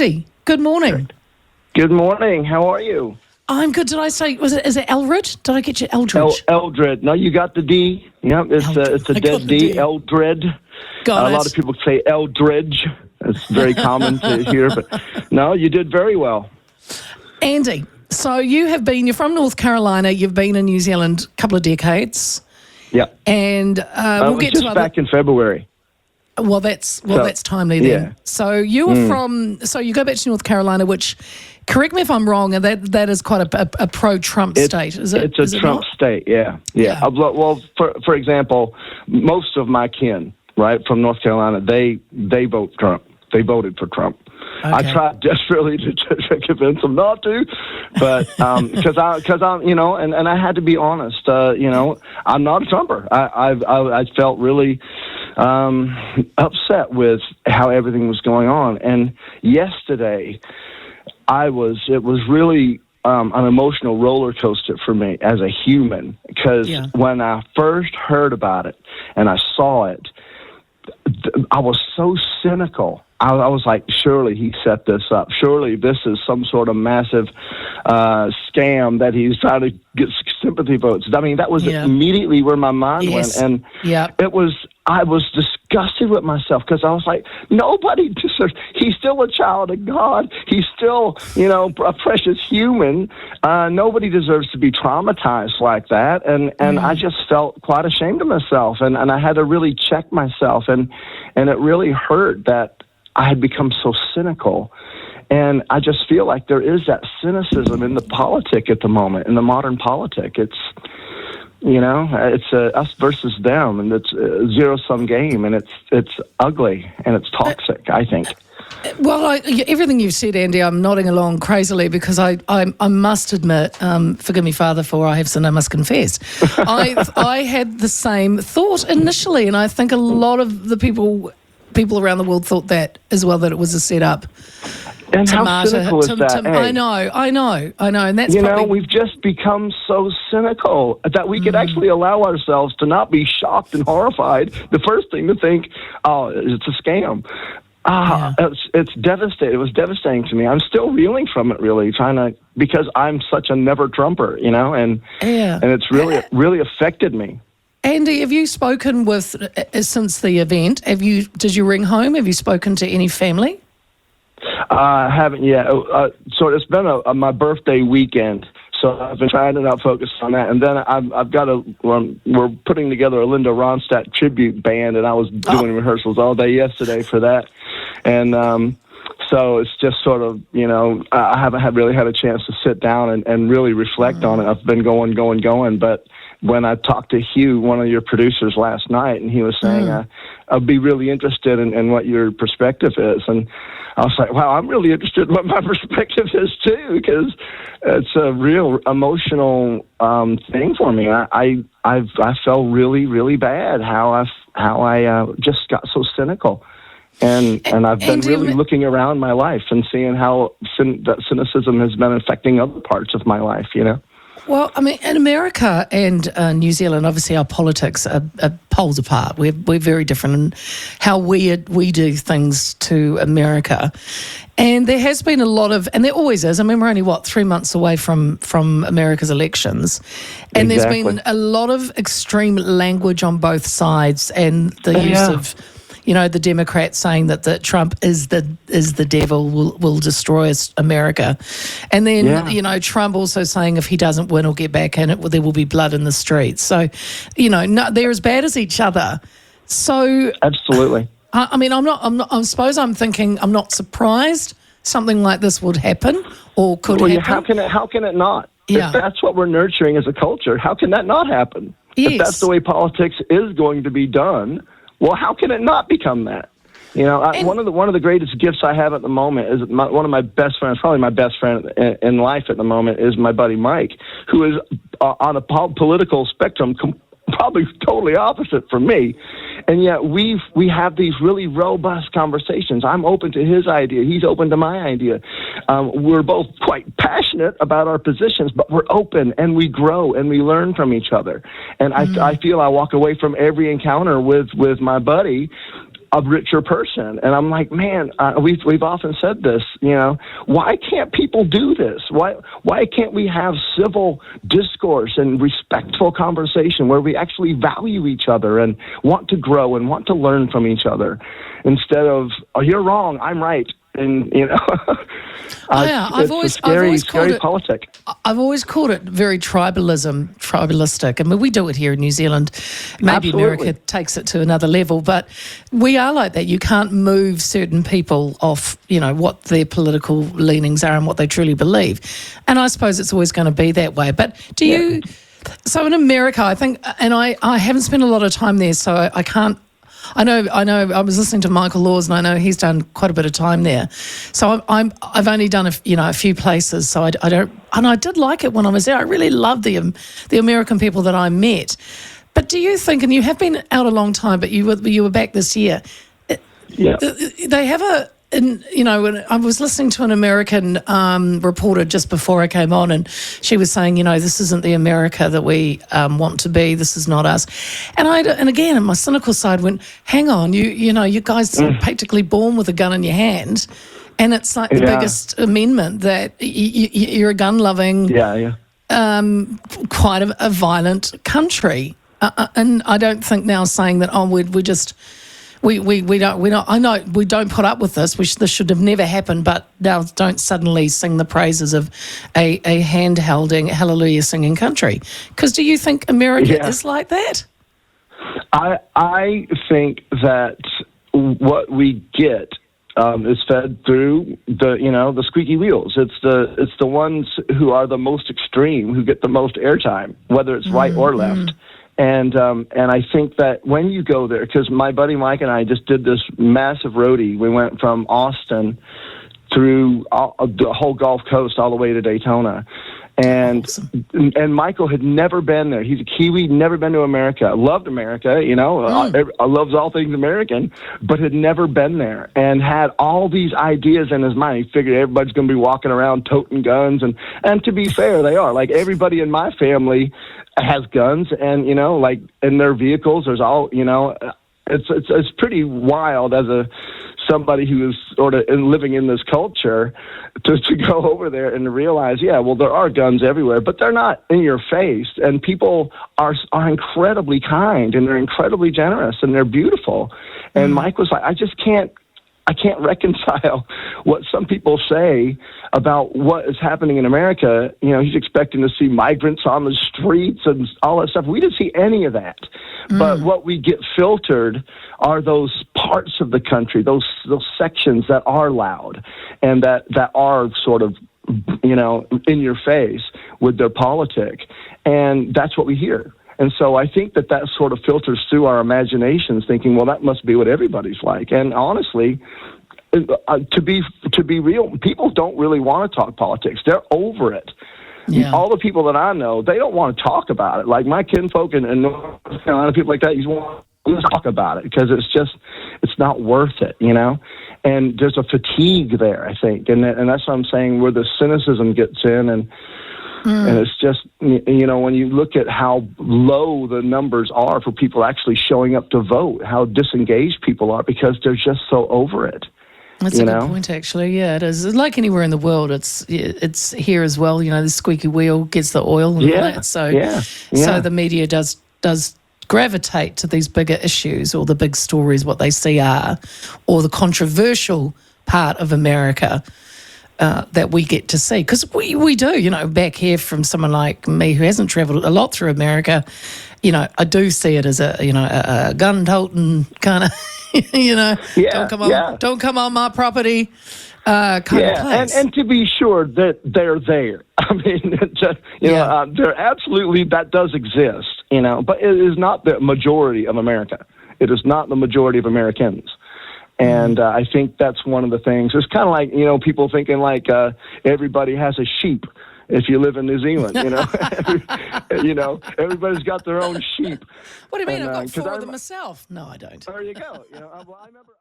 Andy, good morning. Good morning. How are you? I'm good. Did I say, is it Eldred? Did I get you Eldridge? Eldred. No, you got the D. Yeah, it's a dead D. Eldred. A lot of people say Eldridge. It's very common to hear, but no, you did very well. Andy, so you're from North Carolina. You've been in New Zealand a couple of decades. Yeah. And we'll get to back in February. Well, that's timely then. Yeah. So you were so you go back to North Carolina, which, correct me if I'm wrong, and that is quite a pro-Trump state, is it? It's a Trump state, yeah. Well, for example, most of my kin, right, from North Carolina, they vote Trump. They voted for Trump. Okay. I tried desperately to convince them not to, but because I'm and I had to be honest. I'm not a Trumper. I felt really upset with how everything was going on, and yesterday it was really an emotional roller coaster for me as a human, because when I first heard about it and I saw it, I was so cynical. I was like, surely he set this up. Surely this is some sort of massive scam that he's trying to get sympathy votes. I mean, that was immediately where my mind went. And I was disgusted with myself, because I was like, nobody deserves. He's still a child of God. He's still, a precious human. Nobody deserves to be traumatized like that. And I just felt quite ashamed of myself. And I had to really check myself. And it really hurt that I had become so cynical. And I just feel like there is that cynicism in the politic at the moment, in the modern politic. It's, it's us versus them, and it's a zero-sum game, and it's ugly, and it's toxic, I think. Well, everything you've said, Andy, I'm nodding along crazily, because I must admit, forgive me, Father, for I have sinned, I must confess. I had the same thought initially, and I think a lot of the people around the world thought that as well, that it was a setup. And how cynical is that? I know. And that's we've just become so cynical that we could actually allow ourselves to not be shocked and horrified. The first thing to think, oh, it's a scam. It's devastating. It was devastating to me. I'm still reeling from it, really, because I'm such a never Trumper, and it's really affected me. Andy, have you spoken with, since the event, did you ring home? Have you spoken to any family? I haven't yet. So it's been my birthday weekend, so I've been trying to not focus on that. And then I've got we're putting together a Linda Ronstadt tribute band, and I was doing rehearsals all day yesterday for that. And so it's just sort of, I haven't really had a chance to sit down and really reflect on it. I've been going, but when I talked to Hugh, one of your producers, last night, and he was saying, I'd be really interested in what your perspective is. And I was like, wow, I'm really interested in what my perspective is too, because it's a real emotional thing for me. I felt really, really bad how I just got so cynical. And I've been really looking around my life and seeing how that cynicism has been affecting other parts of my life, Well, I mean, in America and New Zealand, obviously our politics are poles apart. We're very different in how we do things to America. And there has been a lot of, and there always is, I mean, we're only, 3 months away from America's elections. And There's been a lot of extreme language on both sides, and the use of, the Democrats saying that Trump is the devil, will destroy America. And then, Trump also saying if he doesn't win or get back in it, there will be blood in the streets. So, they're as bad as each other. So absolutely. I suppose I'm thinking I'm not surprised something like this would happen or could happen. How can it not? Yeah. If that's what we're nurturing as a culture, how can that not happen? Yes. If that's the way politics is going to be done, well, how can it not become that? One of the greatest gifts I have at the moment is one of my best friends, probably my best friend in life at the moment, is my buddy Mike, who is on a political spectrum probably totally opposite from me. And yet we have these really robust conversations. I'm open to his idea. He's open to my idea. We're both quite passionate about our positions, but we're open and we grow and we learn from each other. And I feel I walk away from every encounter with my buddy a richer person. And I'm like, man, we've often said this, why can't people do this? Why can't we have civil discourse and respectful conversation where we actually value each other and want to grow and want to learn from each other instead of, oh, you're wrong, I'm right. And, I've always called it politic. I've always called it very tribalistic. I mean, we do it here in New Zealand. Maybe Absolutely. America takes it to another level, but we are like that. You can't move certain people off, what their political leanings are and what they truly believe. And I suppose it's always going to be that way. But do you? So in America, I think, and I haven't spent a lot of time there, so I can't. I know. I was listening to Michael Laws, and I know he's done quite a bit of time there. So I've only done a few places. So I don't, and I did like it when I was there. I really loved the American people that I met. But do you think, and you have been out a long time, but you were back this year. Yeah. They have when I was listening to an American reporter just before I came on, and she was saying, this isn't the America that we want to be. This is not us. And again, my cynical side went, hang on, you guys are practically born with a gun in your hand, and it's like the biggest amendment that you're a gun-loving, quite a violent country. And I don't think now saying that, we're just. We don't. I know we don't put up with this. This should have never happened. But now don't suddenly sing the praises of a hand-holding, hallelujah singing country. Because do you think America is like that? I think that what we get is fed through the squeaky wheels. It's the ones who are the most extreme who get the most airtime, whether it's right or left. And I think that when you go there, because my buddy Mike and I just did this massive roadie. We went from Austin through the whole Gulf Coast all the way to Daytona. And awesome. And Michael had never been there. He's a Kiwi, never been to America. Loved America, loves all things American, but had never been there and had all these ideas in his mind. He figured everybody's going to be walking around toting guns, and to be fair, they are. Like everybody in my family has guns, and like in their vehicles. There's all it's pretty wild as somebody who is sort of living in this culture to go over there and to realize, there are guns everywhere, but they're not in your face, and people are incredibly kind, and they're incredibly generous, and they're beautiful. And Mike was like, I can't reconcile what some people say about what is happening in America. He's expecting to see migrants on the streets and all that stuff. We didn't see any of that. But what we get filtered are those parts of the country, those sections that are loud and that are sort of, in your face with their politic. And that's what we hear. And so I think that sort of filters through our imaginations, thinking, well, that must be what everybody's like. And honestly, to be real, people don't really want to talk politics. They're over it. Yeah. All the people that I know, they don't want to talk about it. Like my kinfolk in North Carolina, people like that, you want to talk about it because it's not worth it, And there's a fatigue there, I think, and that's what I'm saying, where the cynicism gets in, and it's just, when you look at how low the numbers are for people actually showing up to vote, how disengaged people are because they're just so over it. That's a good point, actually. Yeah, it is. Like anywhere in the world, it's here as well. The squeaky wheel gets the oil and all that. So, so the media does gravitate to these bigger issues or the big stories, what they see are, or the controversial part of America that we get to see. Because we do, back here from someone like me who hasn't travelled a lot through America, I do see it as a gun-toting kind of, don't come on my property kind of place. And to be sure that they're there. I mean, they're absolutely, that does exist, but it is not the majority of America. It is not the majority of Americans. And I think that's one of the things. It's kind of like, people thinking like everybody has a sheep if you live in New Zealand, everybody's got their own sheep. What do you mean? I've got 4 of them myself. No, I don't. There you go. I remember.